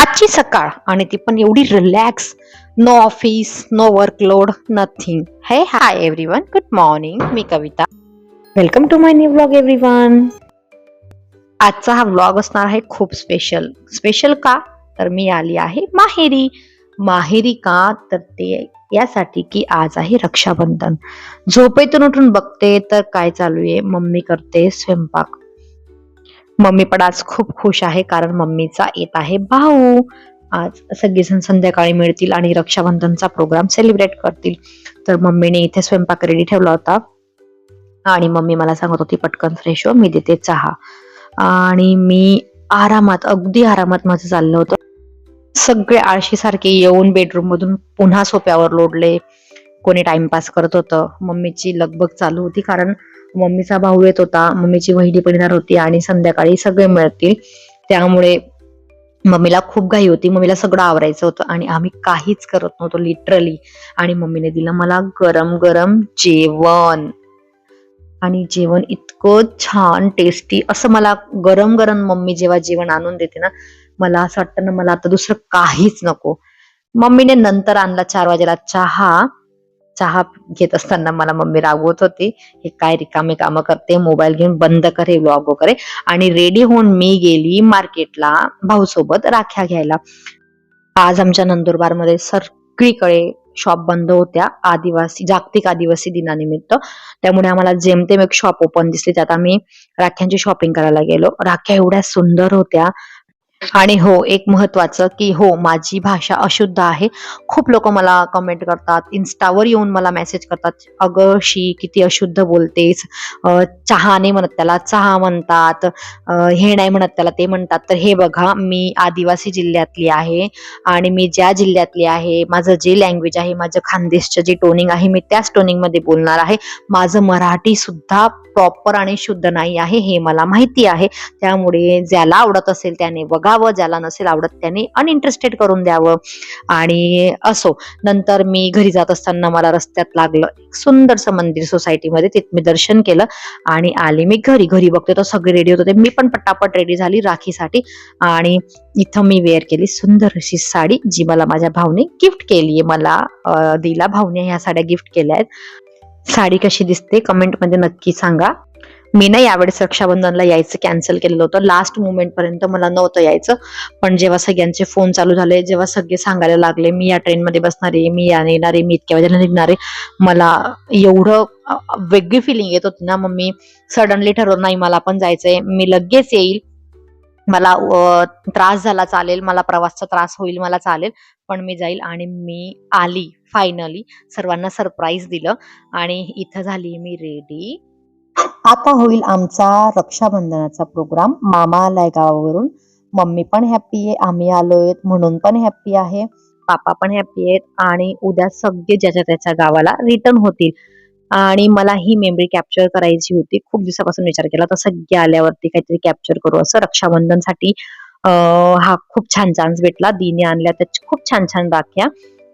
आजची सकाळ आणि ती पण एवढी relax. No office, no workload, nothing. हे हाय एव्हरीवन, गुड मॉर्निंग. मी Kavita. Welcome to my new vlog everyone. आजचा हा व्लॉग असणार आहे खूप स्पेशल. स्पेशल का? तर मी आली आहे माहेरी. माहेरी का? तर ते यासाठी की आज आहे रक्षाबंधन. झोपेतून उठून बघते तर काय चालू आहे, मम्मी करते स्वयंपाक. मम्मी पण आज खूप खुश आहे कारण मम्मीचा येत आहे भाऊ. आज सगळेजण संध्याकाळी मिळतील आणि रक्षाबंधनचा प्रोग्राम सेलिब्रेट करतील. तर मम्मीने इथे स्वयंपाक रेडी ठेवला होता आणि मम्मी मला सांगत होती पटकन फ्रेश हो, मी देते चहा. आणि मी आरामात, अगदी आरामात माझं चाललं होतं. सगळे आळशी सारखे येऊन बेडरूम मधून पुन्हा सोफ्यावर लोडले. कोणी टाइमपास करत होतं. मम्मीची लगबग चालू होती कारण मम्मीचा भाऊ येत होता, मम्मीची वहिनी पण येणार होती आणि संध्याकाळी सगळे मिळतील. त्यामुळे मम्मीला खूप घाई होती. मम्मीला सगळं आवरायचं होतं आणि आम्ही काहीच करत नव्हतो लिटरली. आणि मम्मीने दिलं मला गरम गरम जेवण. आणि जेवण इतकं छान टेस्टी असं. मला गरम गरम मम्मी जेव्हा जेवण आणून देते ना, मला असं वाटतं ना मला आता दुसरं काहीच नको. मम्मीने नंतर आणला 4 वाजेला चहा. चहा घेत असताना मला मम्मी रागवत होती, हे काय रिकामे काम करते, मोबाईल घेऊन बंद कर हे व्लॉग वगैरे. आणि रेडी होऊन मी गेली मार्केटला भाऊ सोबत राख्या घ्यायला. आज आमच्या नंदुरबार मध्ये सगळीकडे शॉप बंद होत्या जागतिक आदिवासी दिनानिमित्त. त्यामुळे आम्हाला जेमतेम एक शॉप ओपन दिसली, त्यात आम्ही राख्यांची शॉपिंग करायला गेलो. राख्या एवढ्या सुंदर होत्या. आणि हो, एक महत्वाचं की हो, माझी भाषा अशुद्ध आहे. खूप लोक मला कमेंट करतात, इन्स्टावर येऊन मला मेसेज करतात, अगं शी किती अशुद्ध बोलतेस, चहा नाही म्हणत त्याला चहा म्हणतात, हे नाही म्हणत त्याला ते म्हणतात. तर हे बघा, मी आदिवासी जिल्ह्यातली आहे आणि मी ज्या जिल्ह्यातली आहे, माझं जे लँग्वेज आहे, माझं खानदेशचं जे टोनिंग आहे, मी त्याच टोनिंग मध्ये बोलणार आहे. माझं मराठी सुद्धा प्रॉपर आणि शुद्ध नाही आहे, हे मला माहिती आहे. त्यामुळे ज्याला आवडत असेल त्याने बघावं, ज्याला नसेल आवडत त्याने अनइंटरेस्टेड करून द्यावं. आणि असो, नंतर मी घरी जात असताना मला रस्त्यात लागलं एक सुंदरसं मंदिर सोसायटीमध्ये. तिथे मी दर्शन केलं आणि आले मी घरी. घरी बघते तर सगळे रेडी होते. मी पण पटापट रेडी झाली राखीसाठी. आणि इथं मी वेअर केली सुंदर अशी साडी, जी मला माझ्या भाऊने गिफ्ट केली आहे. मला दिला भाऊने ह्या साड्या गिफ्ट केल्या आहेत. साडी कशी दिसते कमेंट मध्ये नक्की सांगा. मी ना यावेळेस रक्षाबंधनला यायचं कॅन्सल केलेलं होतं. लास्ट मोमेंट पर्यंत मला नव्हतं यायचं, पण जेव्हा सगळ्यांचे फोन चालू झाले, जेव्हा सगळे सांगायला लागले मी या ट्रेनमध्ये बसणार आहे, मी याने येणार आहे, मी इतक्या वाजेला निघणार आहे, मला एवढं वेगळी फिलिंग येत होती ना. मग मी सडनली ठरवलं नाही मला पण जायचंय, मी लगेच येईल. मला त्रास झाला चालेल, मला प्रवासचा त्रास होईल मला चालेल, पण मी जाईल. आणि मी आली फायनली. सर्वांना सरप्राईज दिलं आणि इथं झाली मी रेडी. आता होईल आमचा रक्षाबंधनाचा प्रोग्राम. मामा आलाय गावावरून, मम्मी पण हॅप्पी आहे, आम्ही आलोय म्हणून पण हॅप्पी आहे, पापा पण हॅप्पी आहेत. आणि उद्या सगळे ज्याच्या त्याच्या गावाला रिटर्न होतील. आणि मला ही मेमरी कॅप्चर करायची होती. खूप दिवसापासून विचार केला तर सगळे आल्यावरती काहीतरी कॅप्चर करू असं रक्षाबंधनसाठी. हा खूप छान चान्स भेटला. दीने आणल्या त्या खूप छान छान राख्या,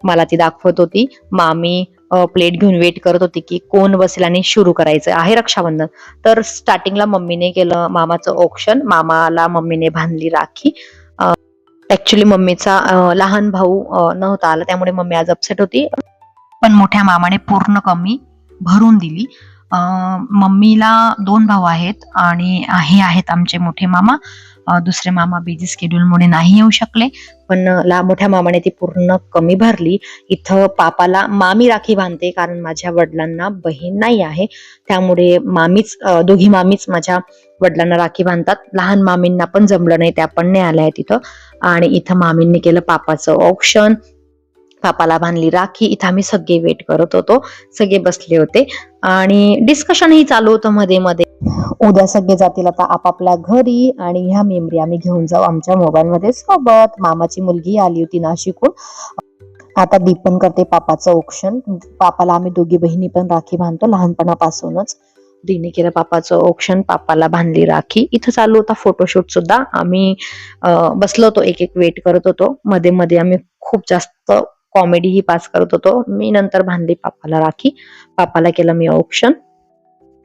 मला ती दाखवत होती. मामी प्लेट घेऊन वेट करत होती की कोण बसेल आणि सुरू करायचं आहे रक्षाबंधन. तर स्टार्टिंगला मम्मीने केलं मामाचं ऑप्शन. मामाला मम्मीने बांधली राखी. ऍक्च्युली मम्मीचा लहान भाऊ नव्हता आला, त्यामुळे मम्मी आज अपसेट होती. पण मोठ्या मामाने पूर्ण कमी भरून दिली. मम्मीला 2 भाऊ आहेत आणि हे आहेत आमचे मोठे मामा. दुसरे मामा बिझी स्केड्यूलमुळे नाही येऊ शकले, पण मोठ्या मामाने ती पूर्ण कमी भरली. इथं पापाला मामी राखी बांधते कारण माझ्या वडिलांना बहीण नाही आहे. त्यामुळे दोघी मामीच माझ्या वडिलांना राखी बांधतात. लहान मामींना पण जमलं नाही, त्या पण नाही आल्या तिथं. आणि इथं मामींनी केलं पापाचं ऑप्शन, पापाला बांधली राखी. इथं आम्ही सगळे वेट करत होतो, सगळे बसले होते आणि डिस्कशनही चालू होतं मध्ये मध्ये. उद्या सगळे जातील आता आपापल्या घरी आणि ह्या मेमरी आम्ही घेऊन जाऊ आमच्या मोबाईल मध्ये सोबत. मामाची मुलगी आली होती नाशिकहून. आता दीपन करते पापाचं औक्षण. पापाला आम्ही दोघी बहिणी पण राखी बांधतो लहानपणापासूनच. दीने केलं पापाचं औक्षण, पापाला बांधली राखी. इथं चालू होता फोटोशूट सुद्धा. आम्ही बसलो होतो, एक एक वेट करत होतो. मध्ये मध्ये आम्ही खूप जास्त कॉमेडी ही पास करत होतो. मी नंतर बांधली पापाला राखी, पापाला केलं मी औक्षण.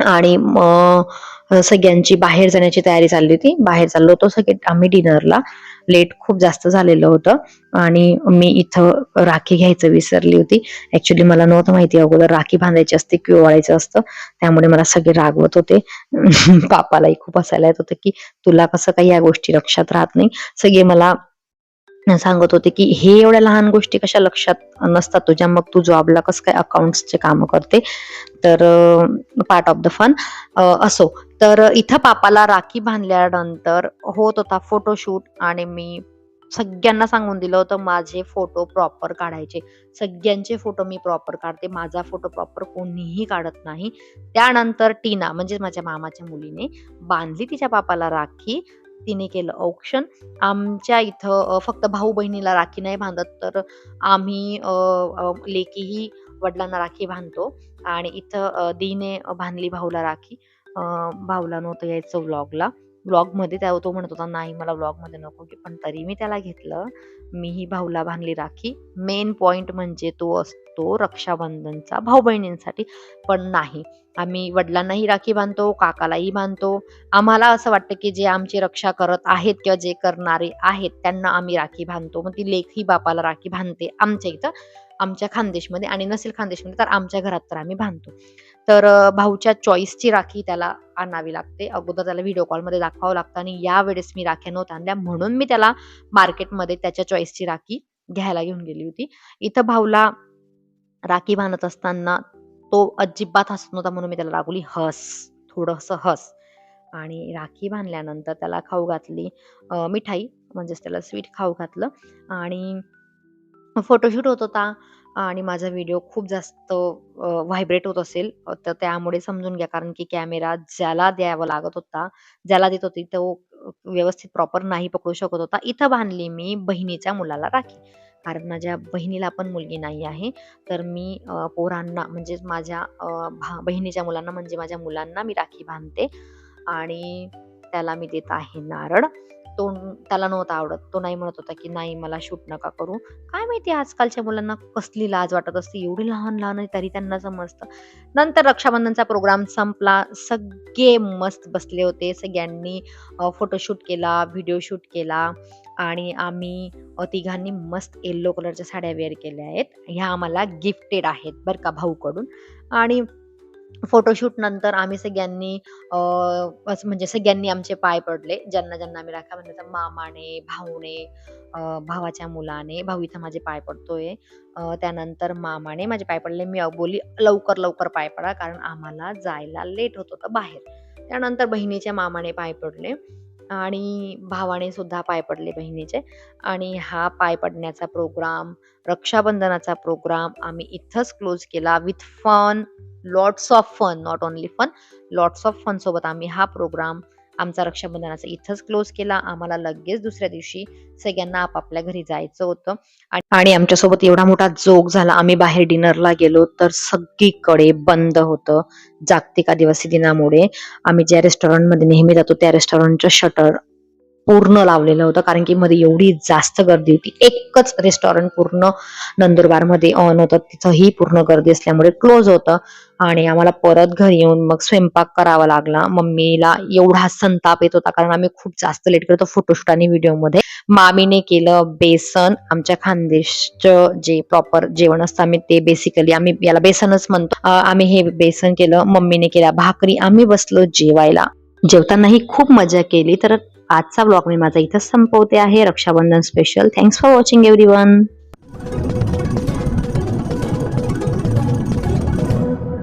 आणि मग सगळ्यांची बाहेर जाण्याची तयारी चालली होती. बाहेर चाललो होतो सगळे आम्ही डिनरला. लेट खूप जास्त झालेलं होतं आणि मी इथं राखी घ्यायचं विसरली होती. ऍक्च्युली मला नव्हतं माहिती अगोदर राखी बांधायची असते की ओवाळायचं असतं, त्यामुळे मला सगळे रागवत होते. पापालाही खूप हसायला येत होतं की तुला कसं काही या गोष्टी लक्षात राहत नाही. सगळे मला सांगत होते की हे एवढ्या लहान गोष्टी कशा लक्षात नसतात तुझ्या, मग तू जॉबला कसं काय अकाउंट्सचे काम करते. तर पार्ट ऑफ द फन असो. तर इथं पापाला राखी बांधल्यानंतर होत होता फोटोशूट आणि मी सगळ्यांना सांगून दिलं होतं माझे फोटो प्रॉपर काढायचे. सगळ्यांचे फोटो मी प्रॉपर काढते, माझा फोटो प्रॉपर कोणीही काढत नाही. त्यानंतर टीना म्हणजे माझ्या मामाच्या मुलीने बांधली तिच्या पापाला राखी. तिने केलं औक्षण. आमच्या इथं फक्त भाऊ बहिणीला राखी नाही बांधत, तर आम्ही लेकीही वडिलांना राखी बांधतो. आणि इथं दीने बांधली भाऊला राखी. भाऊला नव्हतं यायचं व्लॉगला. व्लॉगमध्ये तो म्हणत होता, "नाही मला व्लॉगमध्ये नको की." पण तरी मी त्याला घेतलं. मीही भाऊला बांधली राखी. मेन पॉइंट म्हणजे तो असतो रक्षाबंधनचा भाऊ-बहिणींसाठी. पण नाही, आम्ही वडिलांनाही राखी बांधतो, काकालाही बांधतो. आम्हाला असं वाटतं की जे आमची रक्षा करत आहेत किंवा जे करणारे आहेत त्यांना आम्ही राखी बांधतो. मग ती लेक ही बापाला राखी बांधते आमच्या इथं, आमच्या खानदेशमध्ये. आणि नसेल खानदेशमध्ये तर आमच्या घरात तर आम्ही बांधतो. तर भाऊच्या चॉईसची राखी त्याला आणावी लागते. अगोदर त्याला व्हिडिओ कॉलमध्ये दाखवावं लागतं आणि यावेळेस मी राख्या नव्हत्या आणल्या, म्हणून मी त्याला मार्केटमध्ये त्याच्या चॉईसची राखी घ्यायला घेऊन गेली होती. इथं भाऊला राखी बांधत असताना तो अजिबात हसत नव्हता, म्हणून मी त्याला रागवली, "हस, थोडंसं हस." आणि राखी बांधल्यानंतर त्याला खाऊ घातली मिठाई, म्हणजेच त्याला स्वीट खाऊ घातलं. आणि फोटोशूट होत होता आणि माझा व्हिडिओ खूप जास्त व्हायब्रेट होत असेल, तर त्यामुळे समजून घ्या. कारण की कॅमेरा ज्याला द्यावा लागत होता, ज्याला देत होती तो व्यवस्थित प्रॉपर नाही पकडू शकत होता. इथं बांधली मी बहिणीच्या मुलाला राखी. कारण माझ्या बहिणीला पण मुलगी नाही आहे. तर मी पोरांना म्हणजेच माझ्या बहिणीच्या मुलांना म्हणजे माझ्या मुलांना मी राखी बांधते. आणि त्याला मी देत आहे नारळ. तो त्याला नव्हता आवडत. तो नाही म्हणत होता की "नाही मला शूट नका करू." काय माहिती आजकालच्या मुलांना कसली लाज वाटत असते. एवढी लहान-लहान आहे तरी त्यांना समजतं. नंतर रक्षाबंधनचा प्रोग्राम संपला. सगळे मस्त बसले होते. सगळ्यांनी फोटोशूट केला, व्हिडिओ शूट केला आणि आम्ही तिघांनी मस्त येलो कलरच्या साड्या वेअर केल्या आहेत. ह्या आम्हाला गिफ्टेड आहेत बरं का भाऊकडून. आणि फोटोशूट नंतर आम्ही सगळ्यांनी असं म्हणजे सगळ्यांनी आमचे पाय पडले. ज्यांना आम्ही राख्या बांधायचा, मामाने, भाऊने, भावाच्या मुलाने. भाऊ इथं माझे पाय पडतोय. त्यानंतर मामाने माझे पाय पडले. मी बोलली, "लवकर पाय पडा," कारण आम्हाला जायला लेट होत होतं बाहेर. त्यानंतर बहिणीच्या मामाने पाय पडले आणि भावाने सुद्धा पाय पडले बहिणीचे. आणि हा पाय पडण्याचा प्रोग्राम, रक्षाबंधनाचा प्रोग्राम आम्ही इथंच क्लोज केला with fun, lots of fun, not only fun, lots of fun सोबत आम्ही हा प्रोग्राम आमचा रक्षाबंधनाचा इथंच क्लोज केला. आम्हाला लगेच दुसऱ्या दिवशी सगळ्यांना आपापल्या घरी जायचं होतं. आणि आमच्यासोबत एवढा मोठा जोक झाला. आम्ही बाहेर डिनरला गेलो तर सगळीकडे बंद होतं. जागतिक आदिवासी दिनामुळे आम्ही ज्या रेस्टॉरंटमध्ये नेहमी जातो त्या रेस्टॉरंटचं शटर पूर्ण लावलेलं होतं, कारण की मध्ये एवढी जास्त गर्दी होती. एकच रेस्टॉरंट पूर्ण नंदुरबारमध्ये ऑन होतं, तिथंही पूर्ण गर्दी असल्यामुळे क्लोज होतं. आणि आम्हाला परत घरी येऊन मग स्वयंपाक करावा लागला. मम्मीला एवढा संताप येत होता कारण आम्ही खूप जास्त लेट करतो फोटोशूट आणि व्हिडिओमध्ये. मामीने केलं बेसन, आमच्या खानदेशचं जे प्रॉपर जेवण असतं आम्ही ते बेसिकली आम्ही याला बेसनच म्हणतो. आम्ही हे बेसन केलं, मम्मीने केल्या भाकरी. आम्ही बसलो जेवायला. जेवतानाही खूप मजा केली. तर आजचा ब्लॉग मी माझा इथंच संपवते आहे. Rakshabandhan special. Thanks for watching everyone.